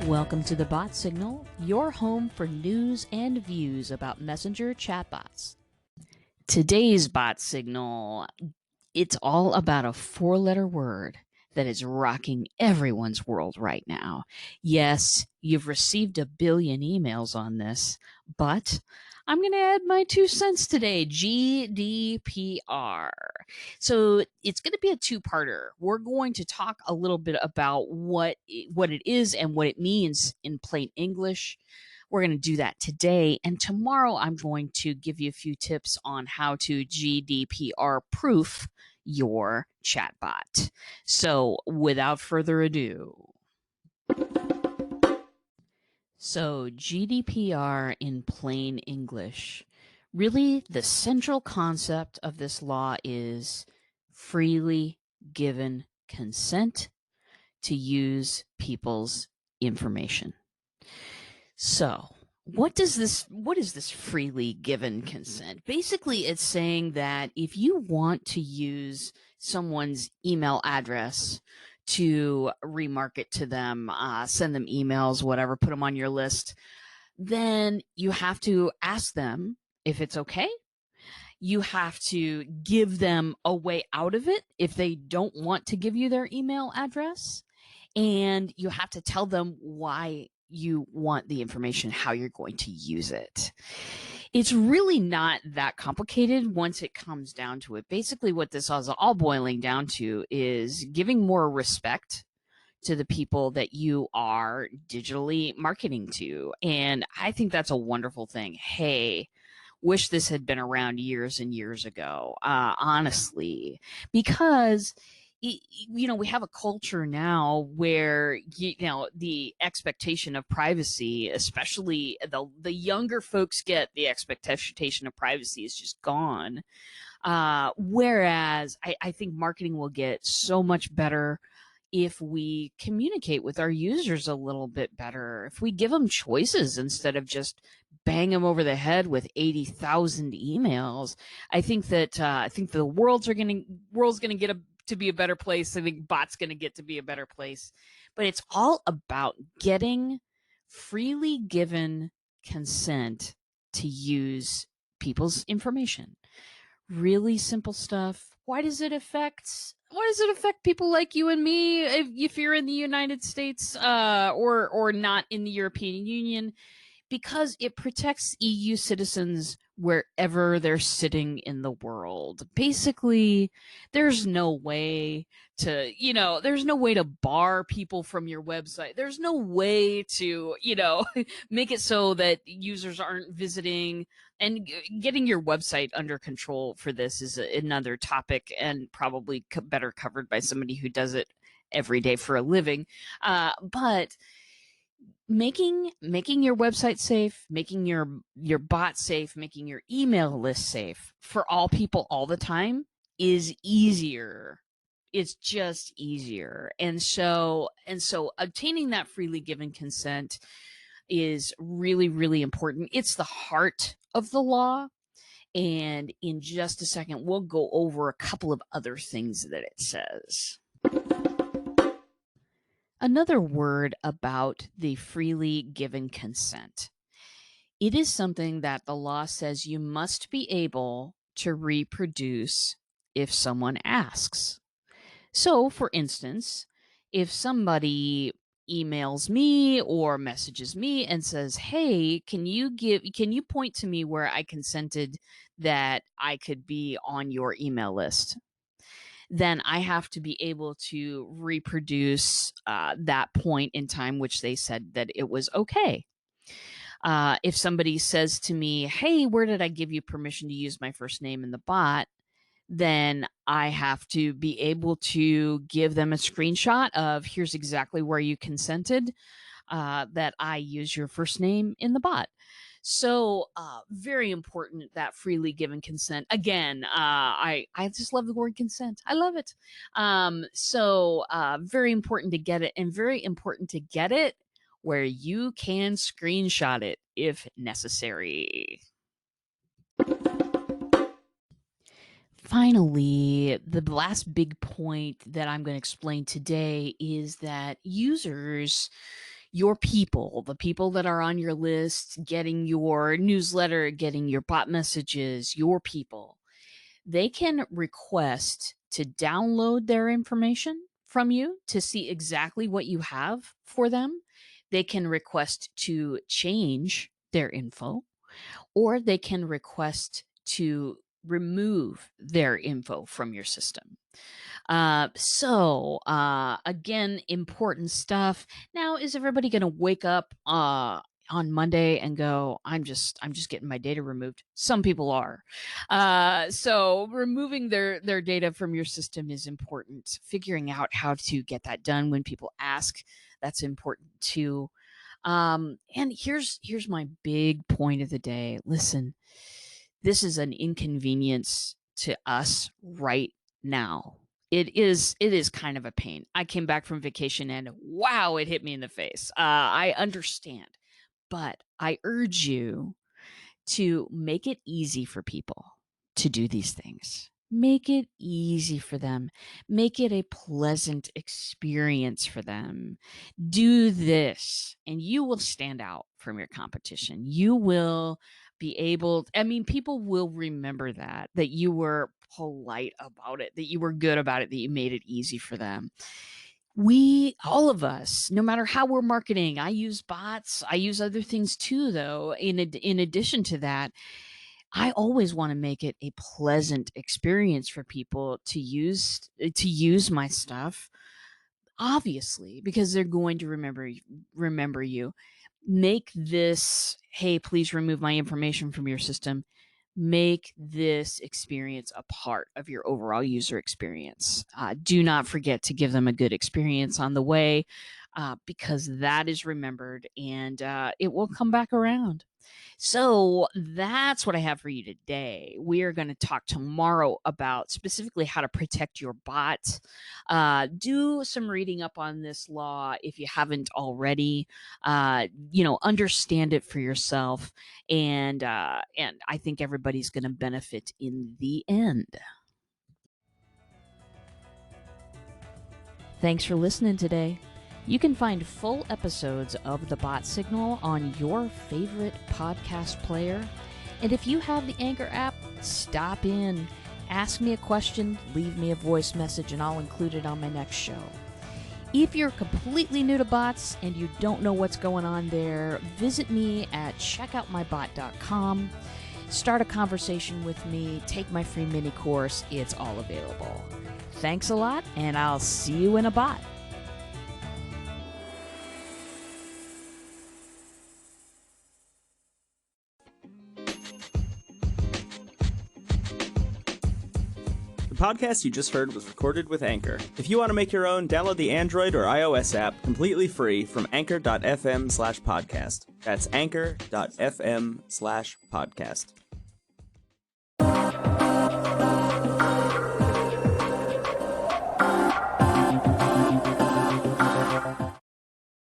Welcome to the Bot Signal, your home for news and views about messenger chatbots. Today's Bot Signal, it's all about a four-letter word that is rocking everyone's world right now. Yes, you've received a billion emails on this, but I'm going to add my 2 cents today, GDPR. So it's going to be a two-parter. We're going to talk a little bit about what it is and what it means in plain English. We're going to do that today. And tomorrow I'm going to give you a few tips on how to GDPR proof your chatbot. So without further ado. So GDPR in plain English. Really, the central concept of this law is freely given consent to use people's information. So, what is this freely given consent? Basically, it's saying that if you want to use someone's email address to remarket to them, send them emails, whatever, put them on your list, then you have to ask them if it's okay. You have to give them a way out of it if they don't want to give you their email address. And you have to tell them why you want the information, how you're going to use it. It's really not that complicated once it comes down to it. Basically, what this is all boiling down to is giving more respect to the people that you are digitally marketing to. And I think that's a wonderful thing. Hey, wish this had been around years and years ago, honestly, because we have a culture now where the expectation of privacy, especially the younger folks get, the expectation of privacy is just gone. Whereas I think marketing will get so much better if we communicate with our users a little bit better, if we give them choices instead of just bang them over the head with 80,000 emails. I think the world's going to get to be a better place. I think bots going to get to be a better place. But it's all about getting freely given consent to use people's information. Really simple stuff. Why does it affect people like you and me if you're in the United States or not in the European Union? Because it protects EU citizens wherever they're sitting in the world. Basically, there's no way to bar people from your website. There's no way to, make it so that users aren't visiting. And getting your website under control for this is another topic, and probably better covered by somebody who does it every day for a living. But making your website safe, making your bot safe, making your email list safe for all people all the time is easier. It's just easier. And so obtaining that freely given consent is really, really important. It's the heart of the law. And in just a second, we'll go over a couple of other things that it says. Another word about the freely given consent. It is something that the law says you must be able to reproduce if someone asks. So, for instance, if somebody emails me or messages me and says, "Hey, can you point to me where I consented that I could be on your email list?" Then I have to be able to reproduce that point in time which they said that it was okay. If somebody says to me, "Hey, where did I give you permission to use my first name in the bot?" then I have to be able to give them a screenshot of, "Here's exactly where you consented that I use your first name in the bot." So very important, that freely given consent. Again, I just love the word consent. I love it. Very important to get it, and very important to get it where you can screenshot it if necessary. Finally, the last big point that I'm going to explain today is that users your people, the people that are on your list, getting your newsletter, getting your bot messages, your people, they can request to download their information from you to see exactly what you have for them. They can request to change their info, or they can request to remove their info from your system. Again, important stuff. Now, is everybody going to wake up on Monday and go, I'm just getting my data removed? Some people are. So removing their data from your system is important. Figuring out how to get that done when people ask, that's important too. And here's my big point of the day. Listen, this is an inconvenience to us right now. It is kind of a pain. I came back from vacation and wow, it hit me in the face. I understand, but I urge you to make it easy for people to do these things. Make it easy for them. Make it a pleasant experience for them. Do this, and you will stand out from your competition. You will be able, I mean, people will remember that you were polite about it, that you were good about it, that you made it easy for them. All of us, no matter how we're marketing, I use bots. I use other things too, though. In addition to that, I always want to make it a pleasant experience for people to use my stuff, obviously, because they're going to remember you. Make this, hey, please remove my information from your system. Make this experience a part of your overall user experience. Do not forget to give them a good experience on the way, because that is remembered, and it will come back around. So that's what I have for you today. We are going to talk tomorrow about specifically how to protect your bot. Do some reading up on this law if you haven't already. Understand it for yourself, and I think everybody's going to benefit in the end. Thanks for listening today. You can find full episodes of The Bot Signal on your favorite podcast player. And if you have the Anchor app, stop in, ask me a question, leave me a voice message, and I'll include it on my next show. If you're completely new to bots and you don't know what's going on there, visit me at checkoutmybot.com. Start a conversation with me, take my free mini course. It's all available. Thanks a lot, and I'll see you in a bot. The podcast you just heard was recorded with Anchor. If you want to make your own, download the Android or iOS app completely free from anchor.fm/podcast. That's anchor.fm/podcast.